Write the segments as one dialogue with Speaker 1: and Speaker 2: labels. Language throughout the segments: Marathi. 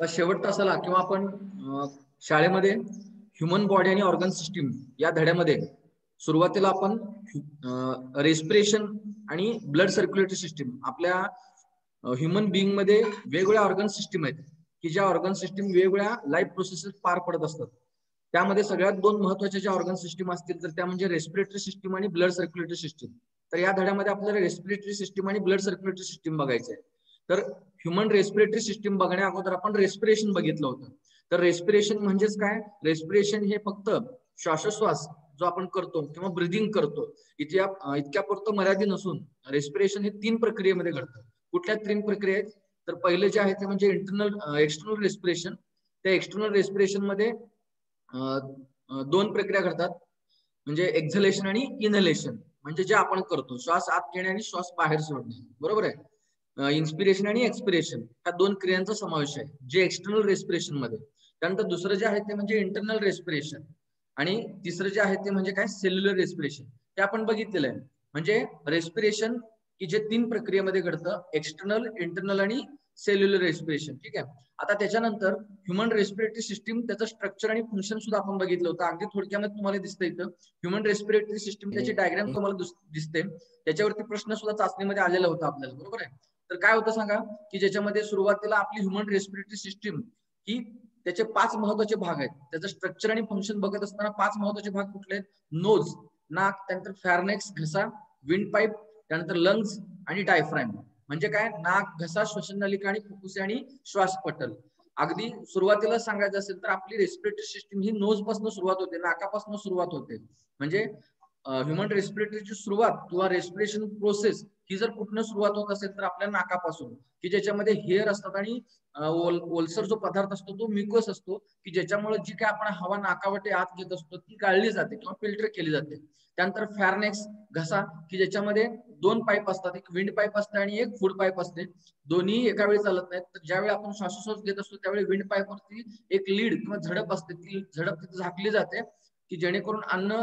Speaker 1: शेवट तासाला किंवा आपण शाळेमध्ये ह्युमन बॉडी आणि ऑर्गन सिस्टीम या धड्यामध्ये सुरुवातीला आपण रेस्पिरेशन आणि ब्लड सर्क्युलेटरी सिस्टीम आपल्या ह्युमन बिंग मध्ये वेगवेगळ्या ऑर्गन सिस्टीम आहेत की ज्या ऑर्गन सिस्टीम वेगवेगळ्या लाईफ प्रोसेसेस पार पडत असतात. त्यामध्ये सगळ्यात दोन महत्वाच्या ज्या ऑर्गन सिस्टीम असतील तर त्या म्हणजे रेस्पिरेटरी सिस्टीम आणि ब्लड सर्क्युलेटरी सिस्टीम. तर या धड्यामध्ये आपल्याला रेस्पिरेटरी सिस्टीम आणि ब्लड सर्क्युलेटरी सिस्टीम बघायचं आहे. तर ह्युमन रेस्पिरेटरी सिस्टीम बघण्या अगोदर आपण रेस्पिरेशन बघितलं होतं. तर रेस्पिरेशन म्हणजेच काय? रेस्पिरेशन हे फक्त श्वासोश्वास जो आपण करतो किंवा ब्रिदिंग करतो इतक्यापुरतं मर्यादित नसून रेस्पिरेशन हे 3 प्रक्रियेमध्ये घडतं. कुठल्या 3 प्रक्रिया आहेत? तर पहिले जे आहे ते म्हणजे एक्सटर्नल रेस्पिरेशन. त्या एक्सटर्नल रेस्पिरेशन मध्ये 2 प्रक्रिया घडतात, म्हणजे एक्झलेशन आणि इनहेलेशन. म्हणजे जे आपण करतो श्वास आत घेणे आणि श्वास बाहेर सोडणे, बरोबर आहे. इन्स्पिरेशन आणि एक्सपिरेशन ह्या 2 क्रियांचा समावेश आहे जे एक्सटर्नल रेस्पिरेशन मध्ये. त्यानंतर दुसरं जे आहे ते म्हणजे इंटरनल रेस्पिरेशन आणि तिसरं जे आहे ते म्हणजे काय? Cellular respiration. ते आपण बघितलेलं आहे. म्हणजे रेस्पिरेशन की जे 3 प्रक्रियेमध्ये घडतं, एक्सटर्नल, इंटरनल आणि सेल्युलर रेस्पिरेशन. ठीक आहे. आता त्याच्यानंतर ह्युमन रेस्पिरेटरी सिस्टीम त्याचं स्ट्रक्चर आणि फंक्शन सुद्धा आपण बघितलं होतं. अगदी थोडक्यामध्ये तुम्हाला दिसतं इथं ह्युमन रेस्पिरेटरी सिस्टीम, त्याची डायग्राम तुम्हाला दिसते. त्याच्यावरती प्रश्न सुद्धा चाचणीमध्ये आलेला होता आपल्याला, बरोबर आहे. तर काय होतं सांगा की ज्याच्यामध्ये सुरुवातीला आपली ह्युमन रेस्पिरेटरी सिस्टीम ही त्याचे 5 महत्वाचे भाग आहेत. त्याचं स्ट्रक्चर आणि फंक्शन बघत असताना 5 महत्वाचे भाग कुठले आहेत? नोज, नाक, त्यानंतर फॅर्नेक्स घसा, विंड पाईप, त्यानंतर लंग्स आणि डायफ्राम. म्हणजे काय? नाक, घसा, श्वसननलिका आणि फुफ्फुसे आणि श्वासपटल. अगदी सुरुवातीला सांगायचं असेल तर आपली रेस्पिरेटरी सिस्टीम ही नोज पासून सुरुवात होते, नाकापासून सुरुवात होते. म्हणजे ह्युमन रेस्पिरेटरीची सुरुवात किंवा रेस्पिरेशन प्रोसेस ही जर कुठनं सुरुवात होत असेल तर आपल्या नाकापासून, की ज्याच्यामध्ये हेअर असतात आणि ओलसर जो पदार्थ असतो तो म्युकस असतो, की ज्याच्यामुळे जी काय आपण हवा नाकावाटे आत घेत असतो ती गाळली जाते किंवा फिल्टर केली जाते. त्यानंतर फॅर्नेक्स घसा, की ज्याच्यामध्ये 2 पाईप असतात, एक विंड पाईप असते आणि एक फूड पाईप असते. दोन्ही एका वेळी चालत नाहीत. तर ज्यावेळी आपण श्वासोश्वास घेत असतो त्यावेळी विंड पाईप वरती एक लीड किंवा झडप असते, ती झडप तिथे झाकली जाते की जेणेकरून अन्न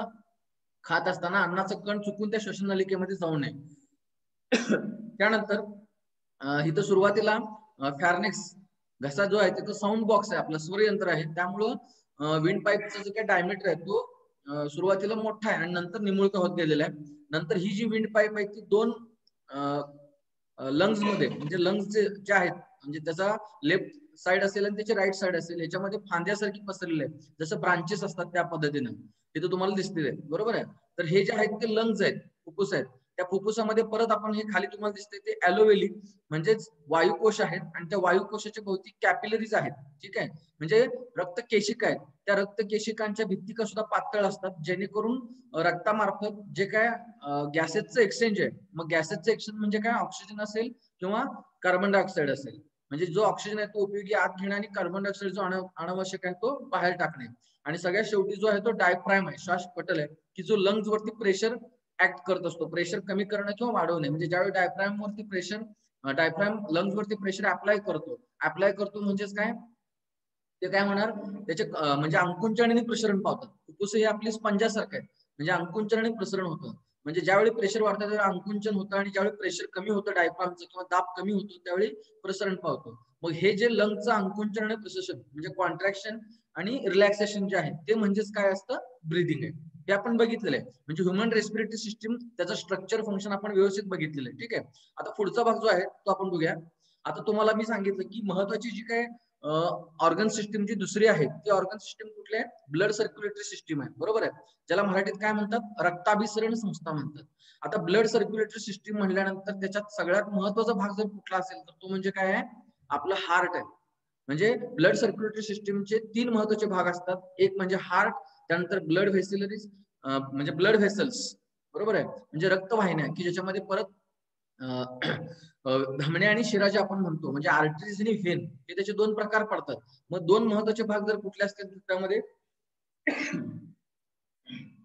Speaker 1: खात असताना अन्नाचं कण चुकून त्या श्वसन नलिकेमध्ये जाऊ नये. त्यानंतर इथं सुरुवातीला फॅर्नेक्स घसा जो आहे तिथं साऊंड बॉक्स आहे, आपलं स्वरयंत्र आहे. त्यामुळं विंड पाईपचा जो काही डायमीटर आहे तो सुरुवातीला मोठा आहे आणि नंतर निमुळता होत गेलेला आहे. नंतर ही जी विंड पाईप आहे ती 2 लंग्स मध्ये, म्हणजे लंग्स जे आहेत म्हणजे त्याचा लेफ्ट साइड असेल आणि त्याची राईट साइड असेल, याच्यामध्ये फांद्यासारखी पसरलेले आहे, जसं ब्रांचेस असतात त्या पद्धतीने तिथे तुम्हाला दिसतील, बरोबर आहे. तर हे जे आहेत ते लंग्स आहेत, फुफ्फुस आहेत. त्या फुफ्फुसामध्ये परत आपण हे खाली तुम्हाला दिसते ते ॲलोवेली म्हणजेच वायुकोश आहेत आणि त्या वायुकोशाच्या भोवती कॅपिलरीज आहेत. ठीक आहे. म्हणजे रक्तकेशिका आहेत. त्या रक्तकेशिकांच्या भित्तिका सुद्धा पातळ असतात, जेणेकरून रक्तामार्फत जे काय गॅसेसचं एक्सचेंज आहे, मग गॅसेसचं एक्सचेंज म्हणजे काय? ऑक्सिजन असेल किंवा कार्बन डायऑक्साईड असेल. म्हणजे जो ऑक्सिजन आहे तो उपयोगी आत घेणे आणि कार्बन डायऑक्साईड जो अनावश्यक आहे तो बाहेर टाकणे. आणि सगळ्यात शेवटी जो आहे तो डायफ्राम आहे, श्वासपटल आहे, की जो लंग्स वरती प्रेशर ऍक्ट करत असतो, प्रेशर कमी करणं किंवा वाढवणे. म्हणजे ज्यावेळी डायफ्राम लंग्स वरती प्रेशर अप्लाय करतो म्हणजेच काय? ते काय होणार? त्याचे म्हणजे अंकुंचन आणि प्रसरण पावतात. फुफ्फुस हे आपली स्पंजासारखं आहे, म्हणजे अंकुंचन आणि प्रसरण होतं. म्हणजे ज्यावेळी प्रेशर वाढतं त्यावेळी अंकुंचन होतं आणि ज्यावेळी प्रेशर कमी होतं डायफ्रामचं किंवा दाब कमी होतो त्यावेळी प्रसरण पावतो. मग हे जे लंगचं अंकुंचन आणि प्रसरण म्हणजे कॉन्ट्रॅक्शन आणि रिलॅक्सेशन जे आहे ते म्हणजेच काय असतं? ब्रीदिंग आहे. हे आपण बघितलेलं आहे. म्हणजे ह्युमन रेस्पिरेटरी सिस्टीम त्याचं स्ट्रक्चर फंक्शन आपण व्यवस्थित बघितलेलं आहे. ठीक आहे. आता पुढचा भाग जो आहे तो आपण बघूया. आता तुम्हाला मी सांगितलं की महत्वाची जी काय ऑर्गन सिस्टीम जी दुसरी आहे ती ऑर्गन सिस्टीम कुठली आहे? ब्लड सर्क्युलेटरी सिस्टीम आहे, बरोबर आहे. ज्याला मराठीत काय म्हणतात? रक्ताभिसरण संस्था म्हणतात. आता ब्लड सर्क्युलेटरी सिस्टीम म्हणल्यानंतर त्याच्यात सगळ्यात महत्वाचा भाग जर कुठला असेल तर तो म्हणजे काय आहे? आपलं हार्ट आहे. म्हणजे ब्लड सर्क्युलेटरी सिस्टीमचे 3 महत्वाचे भाग असतात. एक म्हणजे हार्ट, त्यानंतर ब्लड व्हेसलरीज म्हणजे ब्लड व्हेसल्स, बरोबर आहे, म्हणजे रक्तवाहिन्या, की ज्याच्यामध्ये परत धमन्या आणि शिरा जे आपण म्हणतो म्हणजे आर्टरीज आणि व्हेन हे त्याचे 2 प्रकार पडतात. मग 2 महत्वाचे भाग जर कुठले असतील तर त्यामध्ये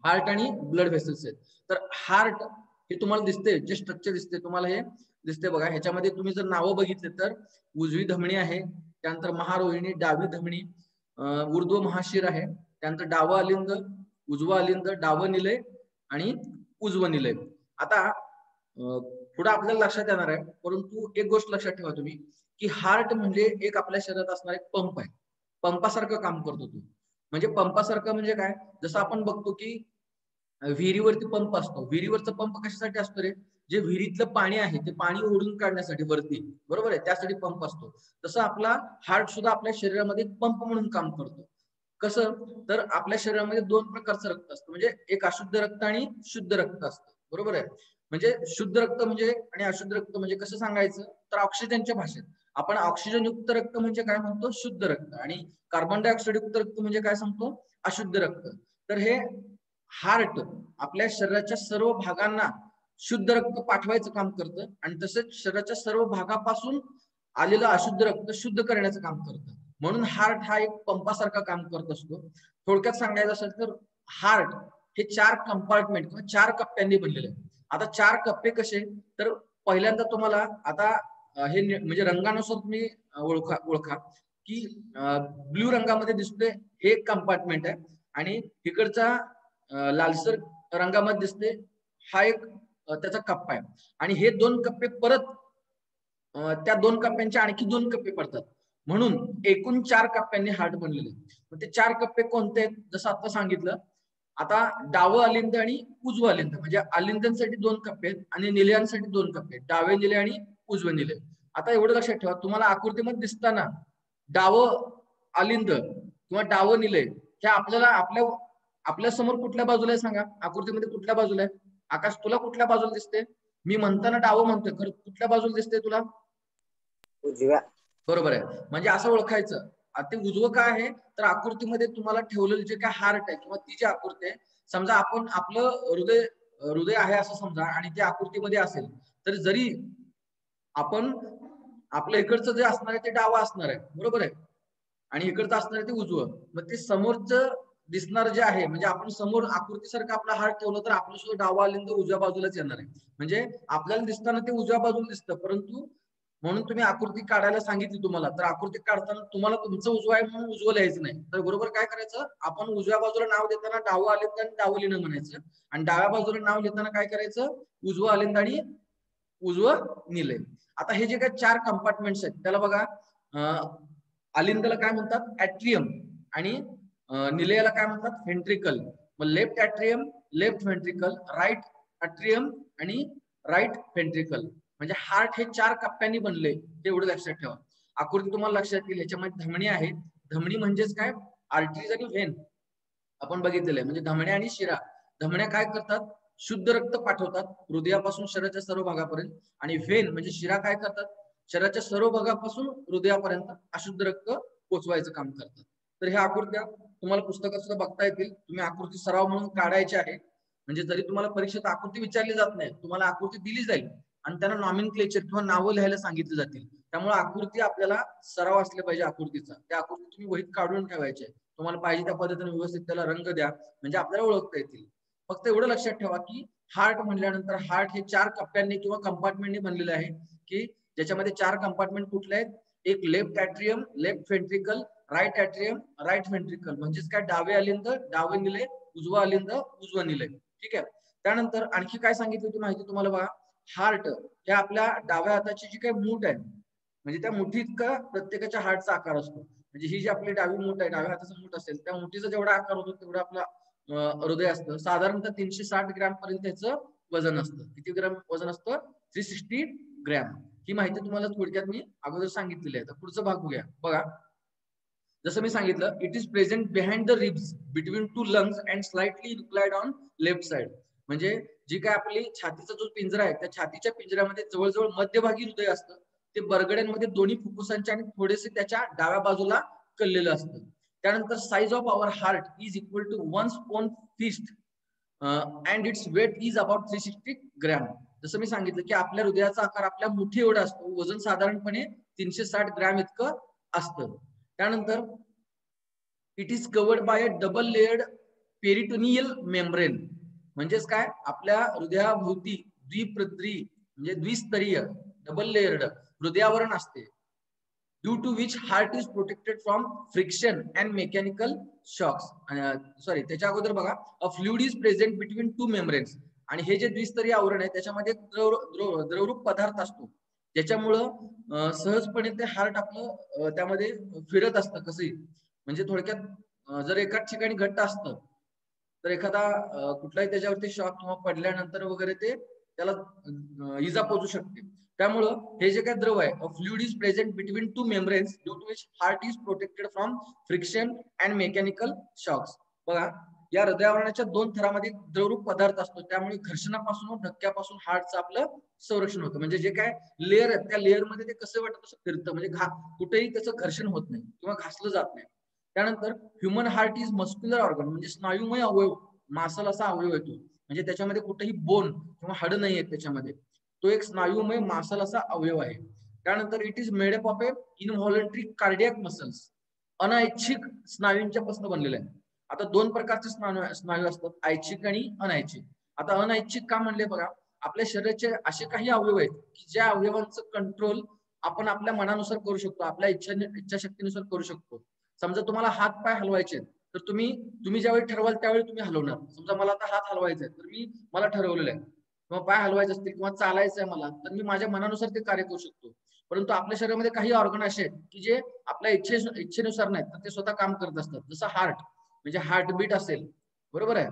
Speaker 1: हार्ट आणि ब्लड व्हेसल्स आहेत. तर हार्ट हे तुम्हाला दिसते, जे स्ट्रक्चर दिसते तुम्हाला हे दिसते बघा. ह्याच्यामध्ये तुम्ही जर नावं बघितले तर उजवी धमनी आहे, त्यानंतर महारोहिणी, डावी धमनी, ऊर्ध्व महाशीर आहे, त्यानंतर डावं अलिंद, उजवं अलिंद, डावं निलय आणि उजवं निलय. आता पुढे आपल्याला लक्षात येणार आहे, परंतु एक गोष्ट लक्षात ठेवा तुम्ही की हार्ट म्हणजे एक आपल्या शरीरात असणारा एक पंप आहे, पंपासारखं काम करतो तो. म्हणजे पंपासारखं म्हणजे काय, जसं आपण बघतो की विहिरीवरती पंप असतो, विहिरीवरचा पंप कशासाठी असतो रे, जे विहिरीतलं पाणी आहे ते पाणी ओढून काढण्यासाठी वरती, बरोबर आहे, त्यासाठी पंप असतो. तसं आपला हार्ट सुद्धा आपल्या शरीरामध्ये पंप म्हणून काम करतो. कसं, तर आपल्या शरीरामध्ये दोन प्रकारचं रक्त असतं, म्हणजे एक अशुद्ध रक्त आणि शुद्ध रक्त असतं, बरोबर आहे. म्हणजे शुद्ध रक्त म्हणजे आणि अशुद्ध रक्त म्हणजे कसं सांगायचं, तर ऑक्सिजनच्या भाषेत आपण ऑक्सिजन युक्त रक्त म्हणजे काय म्हणतो, शुद्ध रक्त, आणि कार्बन डायऑक्साईड युक्त रक्त म्हणजे काय सांगतो, अशुद्ध रक्त. तर हे हार्ट आपल्या शरीराच्या सर्व भागांना शुद्ध रक्त पाठवायचं काम करतं, आणि तसंच शरीराच्या सर्व भागापासून आलेलं अशुद्ध रक्त शुद्ध करण्याचं काम करतं. म्हणून हार्ट हा एक पंपासारखा काम करत असतो. थोडक्यात सांगायचं असेल तर हार्ट हे 4 कंपार्टमेंट किंवा 4 कप्प्यांनी बनलेले आहे. आता 4 कप्पे कसे, तर पहिल्यांदा तुम्हाला आता हे म्हणजे रंगानुसार तुम्ही ओळखा की ब्ल्यू रंगामध्ये दिसतोय हे एक कंपार्टमेंट आहे, आणि इकडचा लालसर रंगामध्ये दिसते हा एक त्याचा कप्पा आहे. आणि हे 2 कप्पे परत त्या 2 कप्प्यांचे आणखी 2 कप्पे पडतात, म्हणून एकूण 4 कप्प्यांनी हार्ट बनलेले. ते 4 कप्पे कोणते आहेत, जसं आता सांगितलं. आता डावं अलिंद आणि उजवं अलिंद, म्हणजे अलिंदांसाठी 2 कप्पे आहेत आणि निलयांसाठी 2 कप्पे आहेत, डावे निले आणि उजवे निले. आता एवढं लक्षात ठेवा, तुम्हाला आकृतीमध्ये दिसताना डावं अलिंद किंवा डावं निले हे आपल्याला आपल्या समोर कुठल्या बाजूला आहे सांगा, आकृतीमध्ये कुठल्या बाजूला आहे. आकाश, तुला कुठल्या बाजूला दिसते? मी म्हणताना डावं म्हणतोय, खरं कुठल्या बाजूला दिसते तुला?
Speaker 2: उजव्या.
Speaker 1: बरोबर आहे. म्हणजे असं ओळखायचं ते उजवं काय आहे, तर आकृतीमध्ये तुम्हाला ठेवलेलं जे काय हार्ट आहे किंवा ती जी आकृती आहे, समजा आपण आपलं हृदय आहे असं समजा, आणि त्या आकृतीमध्ये असेल, तर जरी आपण आपलं इकडचं जे असणार आहे ते डावं असणार आहे, बरोबर आहे, आणि इकडचं असणार आहे ते उजवं. मग ते समोरचं दिसणार जे आहे, म्हणजे आपण समोर आकृतीसारखं आपला हार्ट ठेवलं तर आपलं सुद्धा डावा अलिंद उजव्या बाजूलाच येणार आहे. म्हणजे आपल्याला दिसताना ते उजव्या बाजूला दिसतं, परंतु म्हणून तुम्ही आकृती काढायला सांगितली तुम्हाला, तर आकृती काढताना तुम्हाला तुमचं उजवं आहे म्हणून उजवं लिहायचं नाही. तर बरोबर काय करायचं, आपण उजव्या बाजूला नाव देताना डावं अलिंद आणि डावं लिहिणं म्हणायचं, आणि डाव्या बाजूला नाव लिहिताना काय करायचं, उजवं अलिंद आणि उजवं निलय. आता हे जे काही 4 कंपार्टमेंट्स आहेत त्याला बघा, अलिंदला काय म्हणतात, ऍट्रियम, आणि निलयाला काय म्हणतात, व्हेंट्रिकल. मग left atrium, left ventricle, right ऍट्रियम आणि राईट व्हेंट्रिकल. म्हणजे हार्ट हे 4 कप्प्यांनी बनले, ते एवढं लक्षात ठेवा. आकृती तुम्हाला लक्षात येईल. ह्याच्यामध्ये धमनी आहेत. धमनी म्हणजेच काय, आर्टरीज आणि व्हेन आपण बघितलेलं आहे. म्हणजे धमण्या आणि शिरा. धमण्या काय करतात, शुद्ध रक्त पाठवतात हृदयापासून शरीराच्या सर्व भागापर्यंत, आणि व्हेन म्हणजे शिरा काय करतात, शरीराच्या सर्व भागापासून हृदयापर्यंत अशुद्ध रक्त पोचवायचं काम करतात. तर ह्या आकृत्या तुम्हाला पुस्तकात सुद्धा बघता येतील. तुम्ही आकृती सराव म्हणून काढायची आहे. म्हणजे जरी तुम्हाला परीक्षेत आकृती विचारली जात नाही, तुम्हाला आकृती दिली जाईल आणि त्यांना नॉमेनक्लेचर किंवा नावं लिहायला सांगितली जातील. त्यामुळे आकृती आपल्याला सराव असले पाहिजे आकृतीचा. त्या आकृती तुम्ही वहीत काढून ठेवायचे. तुम्हाला पाहिजे त्या पद्धतीने व्यवस्थित त्याला रंग द्या, म्हणजे आपल्याला ओळखता येतील. फक्त एवढं लक्षात ठेवा की हार्ट म्हटल्यानंतर हार्ट हे 4 कप्प्यांनी किंवा कंपार्टमेंटनी बनलेलं आहे, की ज्याच्यामध्ये 4 कंपार्टमेंट कुठले आहेत, एक left atrium, left ventricle, right atrium, right ventricle. म्हणजेच काय, डावे अलिंद, डावे निलय, उजवा अलिंद, उजवा निलय. ठीक आहे. त्यानंतर आणखी काय सांगितली होती माहिती तुम्हाला बघा, हार्ट हे आपल्या डाव्या हाताची जी काही मूठ आहे, म्हणजे त्या मुठीत का प्रत्येकाच्या हार्टचा आकार असतो. म्हणजे ही जी आपली डावी मूठ आहे, डाव्या हाताचा मूठ असेल, त्या मुठीचा जेवढा आकार होतो तेवढा आपला हृदय असतं. साधारणतः 360 ग्रॅम पर्यंत त्याचं वजन असतं. किती ग्रॅम वजन असतं? 360 ग्रॅम. ही माहिती तुम्हाला थोडक्यात मी अगोदर सांगितलेली आहे. तर पुढचा भाग बघूया. बघा, जसं मी सांगितलं, it is present behind the ribs between 2 lungs and slightly inclined on left side. म्हणजे जी काय आपली छातीचा जो पिंजरा आहे, त्या छातीच्या पिंजऱ्यामध्ये जवळजवळ मध्यभागी हृदय असतं. ते बरगड्यांमध्ये दोन्ही फुफ्फुसांच्या आणि थोडेसे त्याच्या डाव्या बाजूला कललेलं असतं. त्यानंतर size of our heart is equal to 1 spoon fist and its weight is about 360 gram. जसं मी सांगितलं की आपल्या हृदयाचा आकार आपल्या मुठी एवढा असतो, वजन साधारणपणे 360 ग्रॅम इतकं असतं. त्यानंतर it is covered by a double layered peritoneal membrane. म्हणजेच काय, आपल्या हृदयाभोवती म्हणजे द्विस्तरीय डबल लेयर्ड हृदयावरण असते. Due to which heart is protected from friction and mechanical shocks. Sorry, त्याच्या अगोदर बघा, a fluid is present between 2 membranes. आणि हे जे द्विस्तरीय आवरण आहे त्याच्यामध्ये द्रवरूप पदार्थ असतो. ज्याच्यामुळं सहजपणे ते हार्ट आपलं त्यामध्ये फिरत असतं कसंही. म्हणजे थोडक्यात जर एकाच ठिकाणी घट्ट असतं तर एखादा कुठलाही त्याच्यावरती शॉक किंवा पडल्यानंतर वगैरे ते त्याला इजा पोहोचू शकते. त्यामुळं हे जे काही द्रव आहे fluid is present between two membranes due to which heart is protected from friction and mechanical shocks. बघा या हृदयावरणाच्या दोन थरामध्ये द्रवरूप पदार्थ असतो, त्यामुळे घर्षणापासून व धक्क्यापासून हार्टचं आपलं संरक्षण होतं. म्हणजे जे काय लेअर आहेत त्या लेअर मध्ये ते कसं वाटत असं फिरतं, म्हणजे कुठेही त्याचं घर्षण होत नाही किंवा घासलं जात नाही. त्यानंतर human heart is muscular organ, म्हणजे स्नायूमय अवयव, मासल असा अवयव येतो. म्हणजे त्याच्यामध्ये कुठेही बोन किंवा हाड नाही आहेत त्याच्यामध्ये, तो एक स्नायूमय मासल असा अवयव आहे. त्यानंतर it is made up of A इनव्हॉलंटरी cardiac muscles, अनैच्छिक स्नायूंच्या पासून बनलेला आहे. आता दोन प्रकारचे स्नायू असतात, ऐच्छिक आणि अनैच्छिक. आता अनैच्छिक का म्हणले बघा, आपल्या शरीराचे असे काही अवयव आहेत की ज्या अवयवांचं कंट्रोल आपण आपल्या मनानुसार करू शकतो, आपल्या इच्छाशक्तीनुसार करू शकतो. समजा तुम्हाला हात पाय हलवायचे तर तुम्ही ज्यावेळी ठरवाल त्यावेळी तुम्ही हलवणार. समजा मला आता हात हलवायचा आहे तर मला ठरवलेलं आहे, किंवा पाय हलवायचे असतील किंवा चालायचं आहे मला, तर मी माझ्या मनानुसार ते कार्य करू शकतो. परंतु आपल्या शरीरामध्ये काही ऑर्गन असे आहेत की जे आपल्या इच्छेनुसार नाहीत, तर ते स्वतः काम करत असतात. जसं हार्ट, म्हणजे हार्टबीट असेल, बरोबर आहे,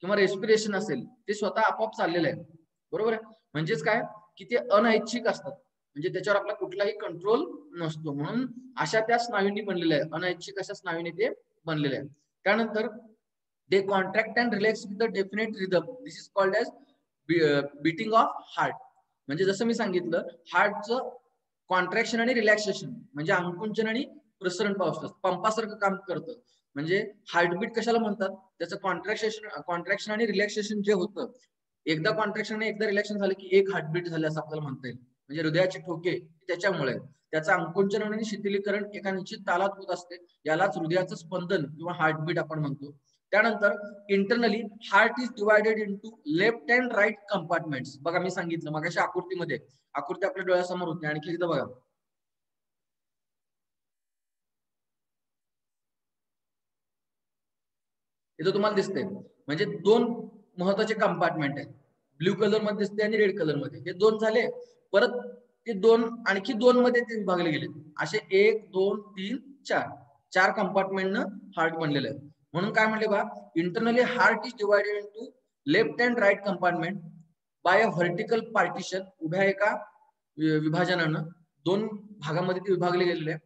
Speaker 1: किंवा रेस्पिरेशन असेल, ते स्वतः आपोआप चाललेलं आहे, बरोबर आहे. म्हणजेच काय की ते अनैच्छिक असतात, म्हणजे त्याच्यावर आपला कुठलाही कंट्रोल नसतो. म्हणून अशा त्या स्नायूंनी बनलेल्या आहेत, अनैच्छिक अशा स्नायूंनी ते बनलेले आहेत. त्यानंतर they contract and relax with a definite rhythm, this is called as beating of heart. म्हणजे जसं मी सांगितलं, हार्टचं कॉन्ट्रॅक्शन आणि रिलॅक्सेशन म्हणजे अंकुंचन आणि प्रसरण पावसात पंपासारखं काम करतं. म्हणजे हार्टबीट कशाला म्हणतात, त्याचं कॉन्ट्रॅक्शन आणि रिलॅक्सेशन जे होतं, एकदा कॉन्ट्रॅक्शन आणि एकदा रिलॅक्शन झालं की एक हार्टबीट झालं असं आपल्याला म्हणता येईल. म्हणजे हृदयाचे ठोके त्याच्यामुळे त्याचं अंकुंचन आणि शिथिलीकरण एका निश्चित तालात होत असते, यालाच हृदयाचं स्पंदन किंवा हार्टबीट आपण म्हणतो. त्यानंतर internally heart is divided into left and right compartments. बघा मी सांगितलं मगाशी आकृतीमध्ये, आकृती आपल्या डोळ्यासमोर होती, आणखी एकदा बघा. इथं तुम्हाला दिसतंय, म्हणजे दोन महत्वाचे कंपार्टमेंट आहेत, ब्ल्यू कलर मध्ये दिसते आणि रेड कलर मध्ये. हे दोन झाले, परत ते दोन आणखी दोन मध्ये ते विभागले गेले. असे 1 2 3 4 कंपार्टमेंटनं हार्ट बनलेलं आहे. म्हणून काय म्हणले बा, internally heart is divided into left and right compartment by a vertical partition. उभ्या एका विभाजनानं दोन भागामध्ये ते विभागले गेलेले आहे.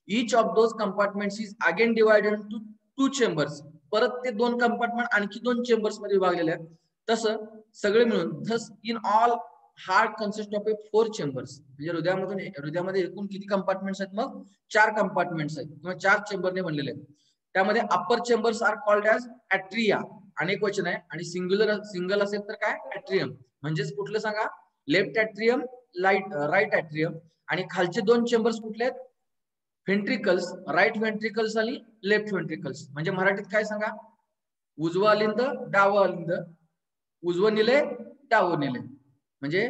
Speaker 1: Each of those compartments is again divided into 2 chambers. परत ते दोन कंपार्टमेंट आणखी 2 चेंबर्स मध्ये विभागलेले आहेत. तसं सगळे मिळून thus in all heart consist of 4 chambers. म्हणजे हृदयामध्ये एकूण किती कंपार्टमेंट्स आहेत, मग 4 कंपार्टमेंट्स आहेत किंवा 4 चेंबरने बनलेले आहेत. त्यामध्ये upper chambers are called as atria, अनेक वचन आहे, आणि सिंगल असेल तर काय ऍट्रियम. म्हणजेच कुठलं सांगा, लेफ्ट ऍट्रियम, राईट ऍट्रियम. आणि खालचे दोन चेंबर्स कुठले आहेत, व्हेंट्रिकल्स, राईट व्हेंट्रिकल्स आणि लेफ्ट व्हेंट्रिकल्स. म्हणजे मराठीत काय सांगा, उजवा अलिंद डावं अलिंद, उजवं निलय डावं निलय. म्हणजे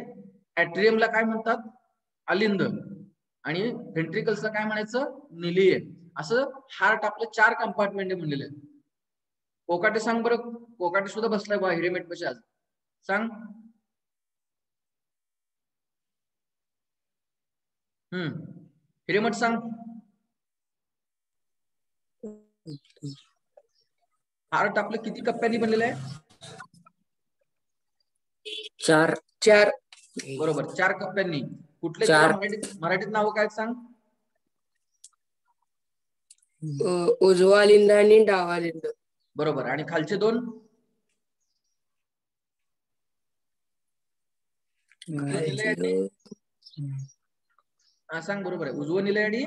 Speaker 1: ऍट्रियमला काय म्हणतात, अलिंद, आणि व्हेंट्रिकल्सला काय म्हणायचं, निलीय. असं हार्ट आपलं 4 कंपार्टमेंट म्हणलेलं आहे. कोकाटे सांग बरं, कोकाटे सुद्धा बसलाय बा हिरेमेट पशी आज, सांग. हिरेमठ सांग, हार्ट आपलं किती कप्प्यांनी बनलेलं आहे,
Speaker 2: 4.
Speaker 1: बरोबर 4 कप्प्यांनी. कुठले
Speaker 2: 4.
Speaker 1: मराठीत नाव काय सांग,
Speaker 2: उजवा लिंद आणि डावा लिंद.
Speaker 1: बरोबर. आणि खालचे दोन, सांग, बरोबर आहे, उजवं निलय आणि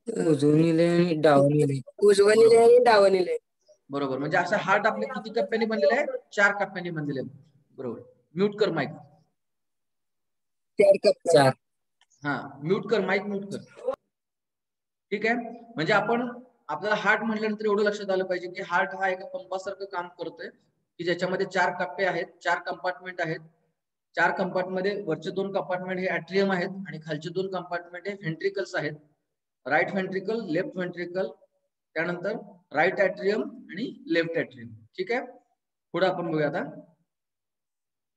Speaker 2: उजवं निलय आणि डावं निलय. उजवं निलय आणि डावं निलय.
Speaker 1: बरोबर. म्हणजे असं हार्ट आपले किती कप्प्यांनी बनलेलं आहे, 4 कप्प्यांनी बनलेले आहे. बरोबर. म्यूट कर माईक.
Speaker 2: 4 कप्पे.
Speaker 1: हा, म्यूट कर माईक, म्यूट कर. ठीक आहे. म्हणजे आपल्याला हार्ट म्हटल्यानंतर एवढं लक्षात आलं पाहिजे की हार्ट हा एका पंपासारखं काम करतोय, की ज्याच्यामध्ये 4 कप्पे आहेत, 4 कंपार्टमेंट आहेत. 4 कंपार्टमेंट, वरचे 2 कंपार्टमेंट हे ऍट्रियम आहेत आणि खालचे 2 कंपार्टमेंट हे व्हेंट्रिकल्स आहेत. राईट व्हेंट्रिकल, लेफ्ट व्हेंट्रिकल, त्यानंतर राईट ऍट्रियम आणि लेफ्ट ऍट्रियम. ठीक आहे. पुढे आपण बघूया आता.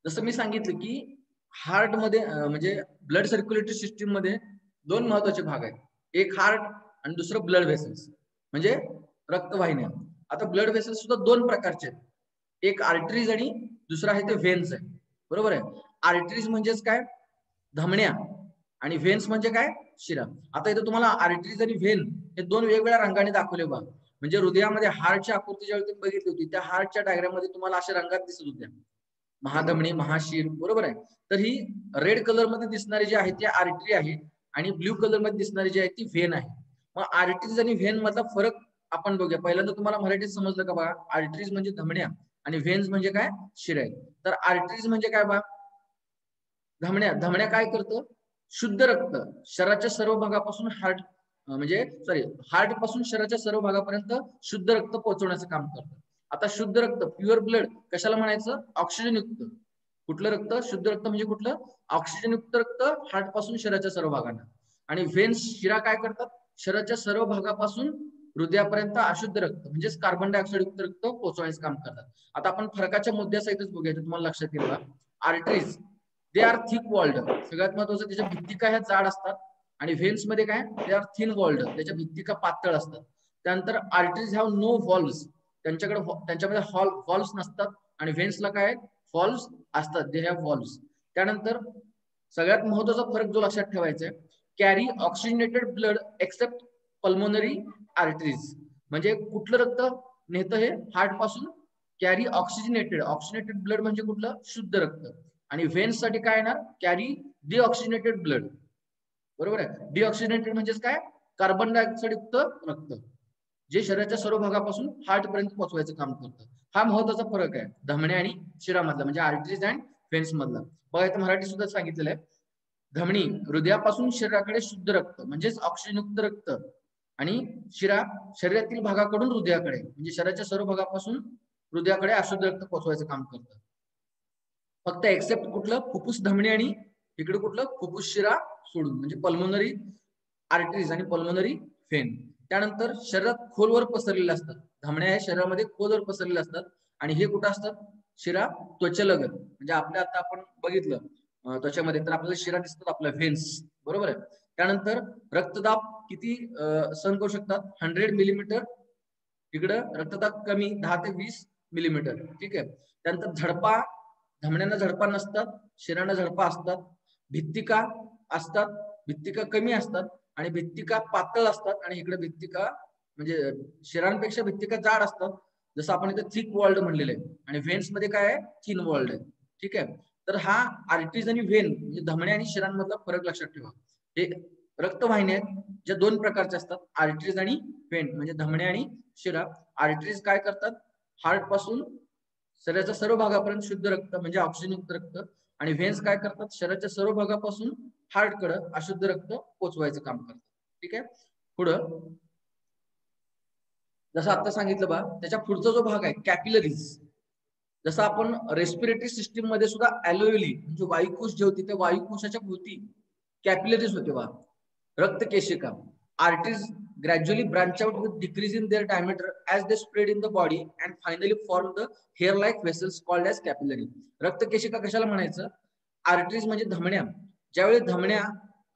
Speaker 1: जसं मी सांगितलं की हार्ट मध्ये म्हणजे ब्लड सर्क्युलेटरी सिस्टीम मध्ये दोन महत्वाचे भाग आहेत, एक हार्ट आणि दुसरं ब्लड व्हेसल्स म्हणजे रक्तवाहिन्या. आता ब्लड व्हेसल्स सुद्धा दोन प्रकारचे आहेत, एक आर्टरीज आणि दुसरा आहे ते व्हेन्स आहे. बरोबर आहे. आर्टरीज म्हणजेच काय, धमन्या, आणि व्हेन्स म्हणजे काय, शिरा. आता इथे तुम्हाला आर्टरीज आणि व्हेन हे दोन वेगवेगळ्या रंगाने दाखवले बघा. म्हणजे हृदयामध्ये हार्टची आकृती ज्यावेळी तुम्ही बघितली होती त्या हार्टच्या डायग्राम मध्ये तुम्हाला अशा रंगात दिसत होत्या, महाधमनी, महाशीर. बरोबर आहे. तर ही रेड कलर मध्ये दिसणारी जी आहे ती आर्टरी आहे आणि ब्ल्यू कलर मध्ये दिसणारी जी आहे ती व्हेन आहे. मग आर्टरीज आणि व्हेन मधला फरक आपण बघूया. पहिल्यांदा तुम्हाला मराठीत समजलं का बघा, आर्टरीज म्हणजे धमन्या आणि व्हेन्स म्हणजे काय, शिरा. तर आर्टरीज म्हणजे काय बघा, धमन्या. धमन्या काय करतं, शुद्ध रक्त शरीराच्या सर्व भागापासून हार्ट पासून शरीराच्या सर्व भागापर्यंत शुद्ध रक्त पोहोचवण्याचं काम करतं. आता शुद्ध रक्त, प्युअर ब्लड कशाला म्हणायचं, ऑक्सिजन युक्त. कुठलं रक्त, शुद्ध रक्त म्हणजे कुठलं, ऑक्सिजन युक्त रक्त हार्ट पासून शरीराच्या सर्व भागांना. आणि व्हेन्स, शिरा काय करतात, शरीराच्या सर्व भागापासून हृदयापर्यंत अशुद्ध रक्त म्हणजेच कार्बन डायऑक्साईड युक्त रक्त पोहोचवण्याचं काम करतात. आता आपण फरकाच्या मुद्द्यासहितच बघूया, तुम्हाला लक्षात येईल. Arteries they are thick walled, सगळ्यात महत्वाचं त्याच्या भित्तिका ह्या जाड असतात, आणि व्हेन्स मध्ये काय, दे आर थिन वॉल्ड, त्याच्या भित्तिका पातळ असतात. त्यानंतर आर्टरीज हॅव नो व्हॉल्व्स, त्यांच्यामध्ये व्हॉल्व्स नसतात, आणि व्हेन्सला काय, व्हॉल्व्स असतात, दे हॅव व्हॉल्व्स. त्यानंतर सगळ्यात महत्वाचा फरक जो लक्षात ठेवायचा आहे, carry oxygenated blood accept pulmonary arteries, म्हणजे कुठलं रक्त नेतं हे हार्ट पासून, कॅरी ऑक्सिजनेटेड ब्लड म्हणजे कुठलं, शुद्ध रक्त. आणि व्हेन्स साठी काय येणार, कॅरी डिऑक्सिजनेटेड ब्लड. बरोबर आहे. डिऑक्सिजनेटेड म्हणजेच काय, कार्बन डायऑक्साईड युक्त रक्त, जे शरीराच्या सर्व भागापासून हार्ट पर्यंत पोहोचवायचं काम करतं. हा महत्वाचा फरक आहे धमन्या आणि शिरामधला, म्हणजे आर्टरीज अँड व्हेन्स मधला. बघा इथे मराठी सुद्धा सांगितलेलं आहे, धमनी हृदयापासून शरीराकडे शुद्ध रक्त म्हणजेच ऑक्सिजनयुक्त रक्त, आणि शिरा शरीरातील भागाकडून हृदयाकडे म्हणजे शरीराच्या सर्व भागापासून हृदयाकडे अशुद्ध रक्त पोहोचवायचं काम करतं. फक्त एक्सेप्ट कुठलं, फुफ्फुस धमनी आणि इकडे कुठलं, फुफ्फुस शिरा सोडून, म्हणजे पल्मोनरी आर्टरीज आणि पल्मोनरी व्हेन. त्यानंतर शरीरात खोलवर पसरलेले असतात, धमन्या हे शरीरामध्ये खोलवर पसरलेले असतात, आणि हे कुठं असतात, शिरा त्वचेलगत, म्हणजे आपल्या आता आपण बघितलं त्वचेमध्ये तर आपल्याला शिरा दिसतात, आपल्या व्हेन्स. बरोबर आहे. त्यानंतर रक्तदाब किती सहन करू शकतात, 100 मिलीमीटर. इकडं रक्तदाब कमी 10 ते 20 मिलीमीटर. ठीक आहे. त्यानंतर झडपा, धमन्यांना झडपा नसतात, शिरांना झडपा असतात. भित्तिका असतात, भित्तिका कमी असतात, आणि भित्तिका पातळ असतात, आणि इकडे भित्तिका म्हणजे शिरांपेक्षा भित्तिका जाड असतात, जसं आपण इथे थिक वॉल्ड म्हणलेलं आहे. आणि व्हेन्स मध्ये काय आहे, थिन वॉल्ड आहे. ठीक आहे. तर हा आर्टरीज आणि व्हेन म्हणजे धमन्या आणि शिरांमधला फरक लक्षात ठेवा. हे रक्तवाहिन्या आहेत ज्या दोन प्रकारच्या असतात, आर्टरीज आणि व्हेन म्हणजे धमन्या आणि शिरा. आर्टरीज काय करतात, हार्ट पासून शरीराच्या सर्व भागापर्यंत शुद्ध रक्त म्हणजे ऑक्सिजनयुक्त रक्त, आणि व्हेन्स काय करतात, शरीराच्या सर्व भागापासून हार्टकडे अशुद्ध रक्त पोचवायचं काम करतात. ठीक आहे. पुढं जसं आता सांगितलं बा, त्याच्या पुढचा जो भाग आहे कॅपिलरीज. जसं आपण रेस्पिरेटरी सिस्टीम मध्ये सुद्धा अॅल्व्हेओली म्हणजे वायुकोश जे होती त्या वायुकोशाच्या भोवती कॅपिलरीज होते बा, रक्तकेशिका. Arteries gradually branch out with decrease in their diameter as they spread in the body and finally form the hair-like vessels called as capillary. रक्तकेशिका कशाला म्हणायचं, आर्टरीज म्हणजे धमन्या. ज्यावेळी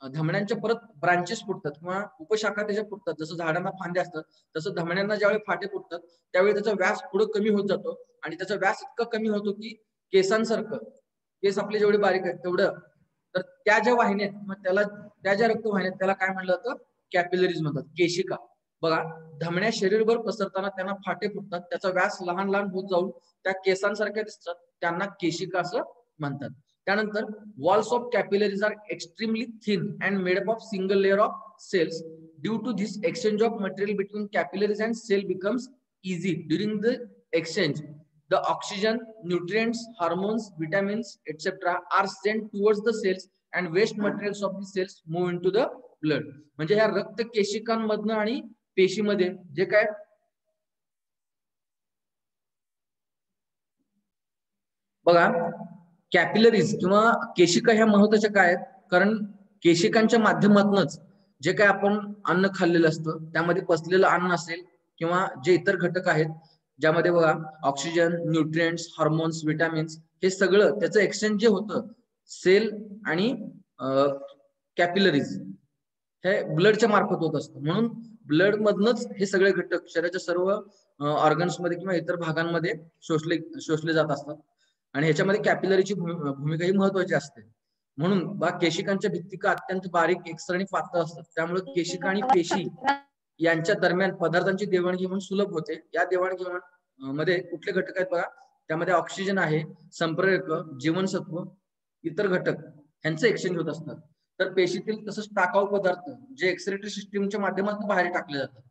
Speaker 1: धमन्यांच्या परत ब्रांचेस फुटतात किंवा उपशाखा त्याच्या फुटतात, जसं झाडांना फांदे असतात तसं धमन्यांना ज्यावेळी फाटे फुटतात त्यावेळी त्याचा व्यास पुढे कमी होत जातो, आणि त्याचा व्यास इतका कमी होतो की केसांसारखं, केस आपले जेवढे बारीक आहेत तेवढं, तर त्या ज्या वाहिन्या आहेत मग त्याला, त्या ज्या रक्तवाहिन्या त्याला काय म्हणलं जातं, कॅपिलरीज म्हणतात, केशिका. बघा, धमन्या शरीरभर पसरताना त्यांना फाटे फुटतात, त्याचा व्यास लहान लहान होत जाऊन त्या केसांसारख्या दिसतात, त्यांना केशिका असं म्हणतात. त्यानंतर walls of capillaries are extremely thin and made up of single layer of cells. Due to this exchange of material between capillaries and cell becomes easy during the exchange. The oxygen, nutrients, hormones, vitamins, etc. are sent towards the cells and waste materials of the cells move into the blood. म्हणजे ह्या रक्त केशिकांमधनं आणि पेशीमध्ये जे काय बघा, कॅपिलरीज किंवा केशिका ह्या महत्वाच्या काय आहेत, कारण केशिकांच्या माध्यमातूनच जे काय आपण अन्न खाल्लेलं असतं त्यामध्ये पचलेलं अन्न असेल किंवा जे इतर घटक आहेत ज्यामध्ये बघा ऑक्सिजन, न्यूट्रिएंट्स, हार्मोन्स, विटामिन्स हे सगळं त्याचं एक्सचेंज जे होतं सेल आणि कॅपिलरीज हे ब्लडच्या मार्फत होत असतं. म्हणून ब्लड मधनच हे सगळे घटक शरीराच्या सर्व ऑर्गन्स मध्ये किंवा इतर भागांमध्ये शोषले जात असतात. आणि ह्याच्यामध्ये कॅपिलरीची भूमिका ही महत्वाची असते. म्हणून केशिकांच्या भित्तिका अत्यंत बारीक, एकसर आणि पातळ असतात. त्यामुळे केशिका आणि पेशी यांच्या दरम्यान पदार्थांची देवाणघेवाण सुलभ होते. या देवाणघेवाण मध्ये कुठले घटक आहेत बघा, त्यामध्ये ऑक्सिजन आहे, संप्रेरक, जीवनसत्व, इतर घटक ह्यांचे एक्सचेंज होत असतात. तर पेशीतील तसंच टाकाऊ पदार्थ जे एक्सक्रिटरी सिस्टीमच्या माध्यमातून बाहेर टाकले जातात.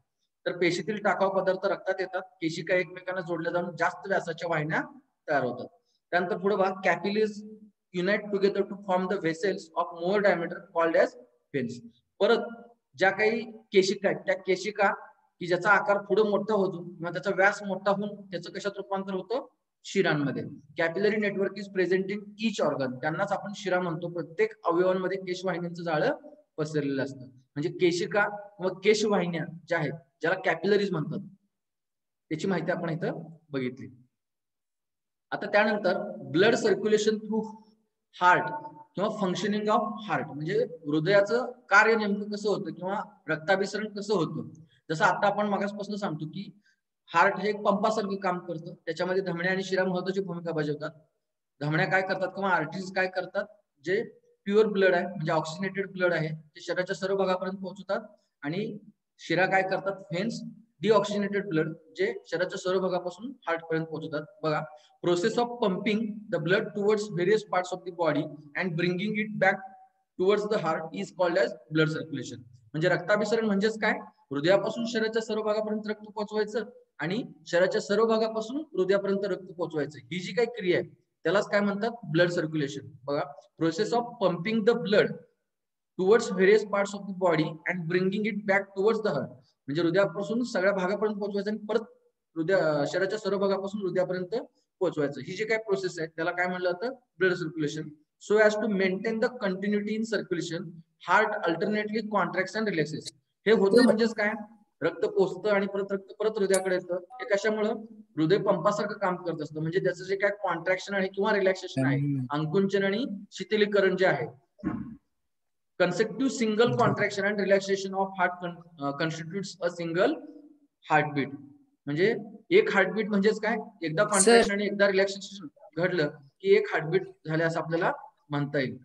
Speaker 1: तर पेशीतील टाकाऊ पदार्थ रक्तात येतात. केशिका एकमेकांना जोडल्या जाऊन जास्त व्यासाच्या वाहिन्या तयार होतात. त्यानंतर पुढे बघा, capillaries unite together to form the vessels of more diameter called as veins. परत ज्या काही केशिका आहेत त्या केशिका की ज्याचा आकार पुढे मोठा होतो किंवा त्याचा व्यास मोठा होऊन त्याचं कशात रूपांतर होतं, शिरांमध्ये. Capillary network is present in each organ. त्यांनाच आपण शिरा म्हणतो. प्रत्येक अवयवांमध्ये केशवाहिन्यांचं जाळं पसरलेलं असतं. म्हणजे केशिका व केशवाहिन्या ज्या आहेत ज्याला कॅपिलरीज म्हणतात त्याची माहिती आपण इथं बघितली. आता त्यानंतर ब्लड सर्क्युलेशन थ्रू हार्ट किंवा फंक्शनिंग ऑफ हार्ट म्हणजे हृदयाचं कार्य नेमकं कसं होतं किंवा रक्ताभिसरण कसं होतं. जसं आता आपण मागासपासून सांगतो की हार्ट हे एक पंपासारखं काम करतं. त्याच्यामध्ये धमण्या आणि शिरा महत्वाची भूमिका बजावतात. धमण्या काय करतात किंवा आर्टरीज काय करतात, जे प्युअर ब्लड आहे म्हणजे ऑक्सिजनेटेड ब्लड आहे ते शरीराच्या सर्व भागापर्यंत पोहोचवतात. आणि शिरा काय करतात, व्हेन्स डिऑक्सिजनेटेड ब्लड जे शरीराच्या सर्व भागापासून हार्ट पर्यंत पोहोचतात. बघा, process of pumping the blood towards various parts of the body and bringing it back towards the heart is called as blood circulation. म्हणजे रक्ताभिसरण म्हणजेच काय, हृदयापासून शरीराच्या सर्व भागापर्यंत रक्त पोहोचवायचं आणि शरीराच्या सर्व भागापासून हृदयापर्यंत रक्त पोहोचवायचं. ही जी काही क्रिया आहे त्यालाच काय म्हणतात, ब्लड सर्क्युलेशन. बघा, process of pumping the blood towards various parts of the body and bringing it back towards the heart. म्हणजे हृदयापासून सगळ्या भागापर्यंत पोहोचवायचं आणि परत शरीराच्या सर्व भागापासून हृदयापर्यंत पोहोचवायचं. ही जी काही प्रोसेस आहे त्याला काय म्हणलं जातं, blood circulation. So as to maintain the continuity in circulation heart alternately contracts and relaxes. हे होतं म्हणजेच काय, रक्त पोचतं आणि रक्त परत हृदयाकडे येतं. हे कशामुळं, हृदय पंपासारखं काम करत असतं. म्हणजे त्याचं जे काय कॉन्ट्रॅक्शन आहे किंवा रिलॅक्सेशन आहे, अंकुंचन आणि शिथिलीकरण जे आहे, consecutive single contraction and relaxation of heart constitutes a single heartbeat. म्हणजे एक हार्टबीट म्हणजेच काय, एकदा कॉन्ट्रॅक्शन आणि एकदा रिलॅक्सेशन घडलं की एक हार्टबीट झाले असं आपल्याला म्हणता येईल.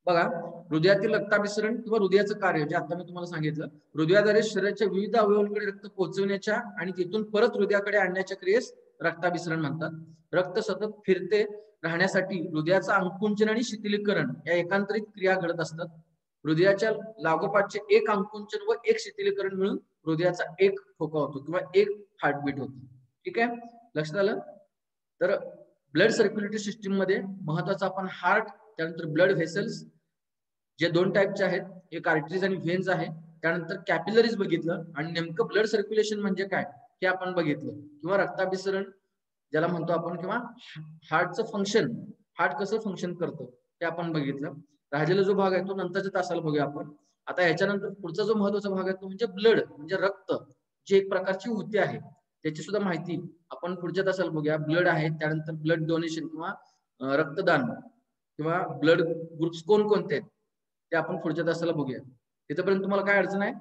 Speaker 1: बघा, हृदयातील रक्ताभिसरण किंवा हृदयाचं कार्य जे आता मी तुम्हाला सांगितलं, हृदयाद्वारे शरीराच्या विविध अवयवांकडे रक्त पोहोचवण्याच्या आणि तिथून परत हृदयाकडे आणण्याच्या क्रियेस रक्ताभिसरण म्हणतात. रक्त सतत फिरते राहण्यासाठी हृदयाचं अंकुंचन आणि शिथिलीकरण या एकांतरित क्रिया घडत असतात. हृदयाच्या लागोपाठचे एक अंकुंचन व एक शिथिलीकरण मिळून हृदयाचा एक ठोका होतो किंवा एक हार्टबीट होतो. ठीक आहे, लक्षात आलं. तर ब्लड सर्क्युलेटरी सिस्टीम मध्ये महत्वाचं आपण हार्ट, त्यानंतर ब्लड व्हेसल्स जे दोन टाईपचे आहेत, एक आर्टरीज आणि व्हेन्स आहे. त्यानंतर कॅपिलरीज बघितलं आणि नेमकं ब्लड सर्क्युलेशन म्हणजे काय हे आपण बघितलं, किंवा रक्ताभिसरण ज्याला म्हणतो आपण, किंवा हार्टचं फंक्शन, हार्ट कसं फंक्शन करतं ते आपण बघितलं. राहिलेला जो भाग आहे तो नंतरच्या तासाला बघूया आपण. आता ह्याच्यानंतर पुढचा जो महत्वाचा भाग आहे तो म्हणजे ब्लड म्हणजे रक्त, जी एक प्रकारची ऊती आहे त्याची सुद्धा माहिती आपण पुढच्या तासाला बघूया. ब्लड आहे, त्यानंतर ब्लड डोनेशन किंवा रक्तदान किंवा ब्लड ग्रुप्स कोणकोणते आहेत ते आपण पुढच्या तासाला बघूया. तिथपर्यंत तुम्हाला काय अडचण आहे?